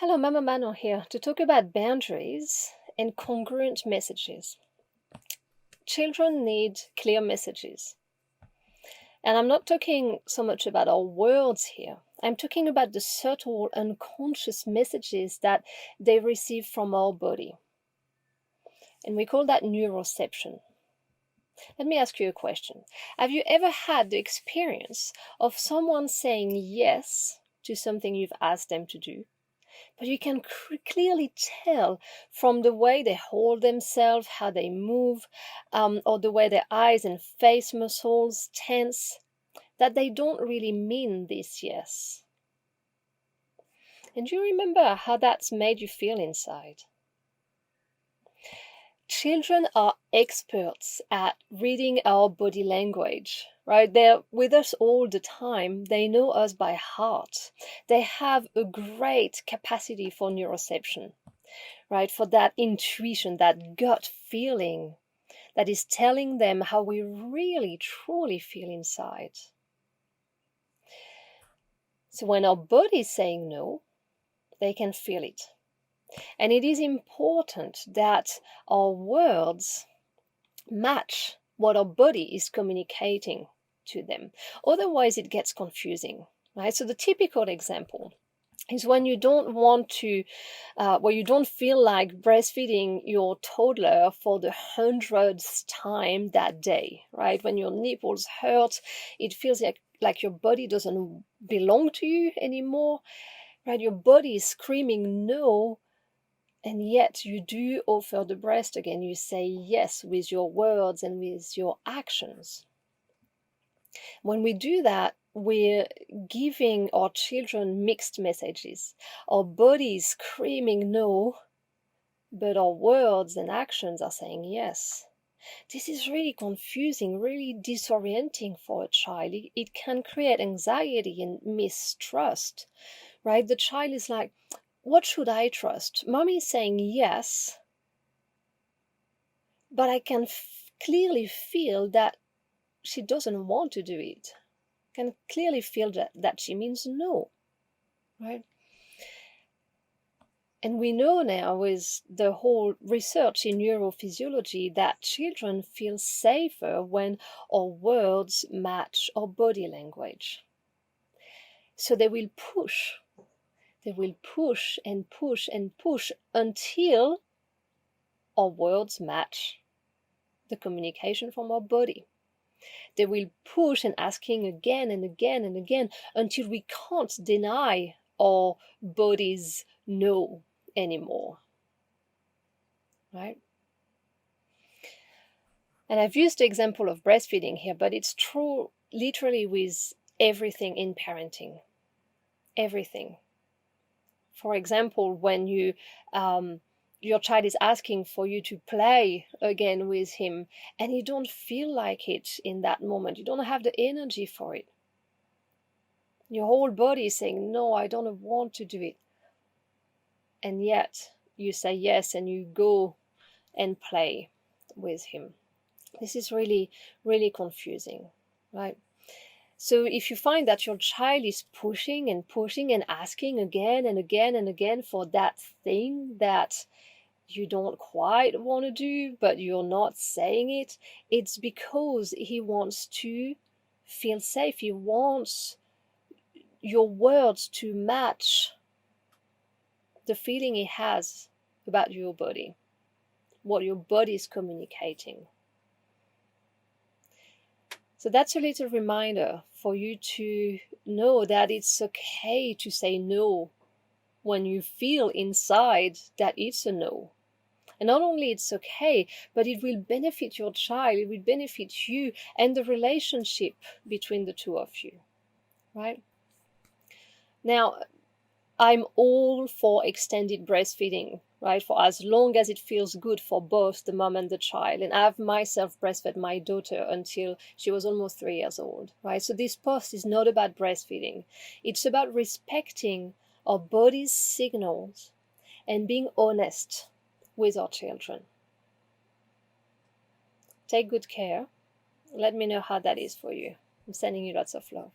Hello, Mama Manon here to talk about boundaries and congruent messages. Children need clear messages. And I'm not talking so much about our words here. I'm talking about the subtle, unconscious messages that they receive from our body. And we call that neuroception. Let me ask you a question. Have you ever had the experience of someone saying yes to something you've asked them to do? But you can clearly tell from the way they hold themselves, how they move, or the way their eyes and face muscles tense, that they don't really mean this yes. And do you remember how that's made you feel inside? Children are experts at reading our body language, right? They're with us all the time. They know us by heart. They have a great capacity for neuroception, right? For that intuition, that gut feeling that is telling them how we really, truly feel inside. So when our body is saying no, they can feel it. And it is important that our words match what our body is communicating to them. Otherwise, it gets confusing, right? So the typical example is when you don't want to, where you don't feel like breastfeeding your toddler for the 100th time that day, right? When your nipples hurt, it feels like your body doesn't belong to you anymore, right? Your body is screaming no, and yet you do offer the breast again. You say yes with your words and with your actions. When we do that, we're giving our children mixed messages. Our body is screaming no, but our words and actions are saying yes. This is really confusing, really disorienting for a child. It can create anxiety and mistrust, right? The child is like, what should I trust? Mommy is saying yes, but I can clearly feel that she doesn't want to do it. Can clearly feel that she means no, right? And we know now with the whole research in neurophysiology that children feel safer when our words match our body language. So they will push and push and push until our words match the communication from our body. They will push and asking again and again and again until we can't deny our body's no anymore, right? And I've used the example of breastfeeding here, but it's true literally with everything in parenting. Everything. For example, when your child is asking for you to play again with him and you don't feel like it in that moment, you don't have the energy for it. Your whole body is saying, no, I don't want to do it. And yet you say yes and you go and play with him. This is really, really confusing, right? So if you find that your child is pushing and asking again and again and again for that thing that you don't quite want to do, but you're not saying it, it's because he wants to feel safe. He wants your words to match the feeling he has about your body, what your body is communicating. So that's a little reminder for you to know that it's okay to say no when you feel inside that it's a no. And not only it's okay, but it will benefit your child, it will benefit you and the relationship between the two of you, right? Now, I'm all for extended breastfeeding, right? For as long as it feels good for both the mom and the child. And I've myself breastfed my daughter until she was almost 3 years old, right? So this post is not about breastfeeding. It's about respecting our body's signals and being honest with our children. Take good care. Let me know how that is for you. I'm sending you lots of love.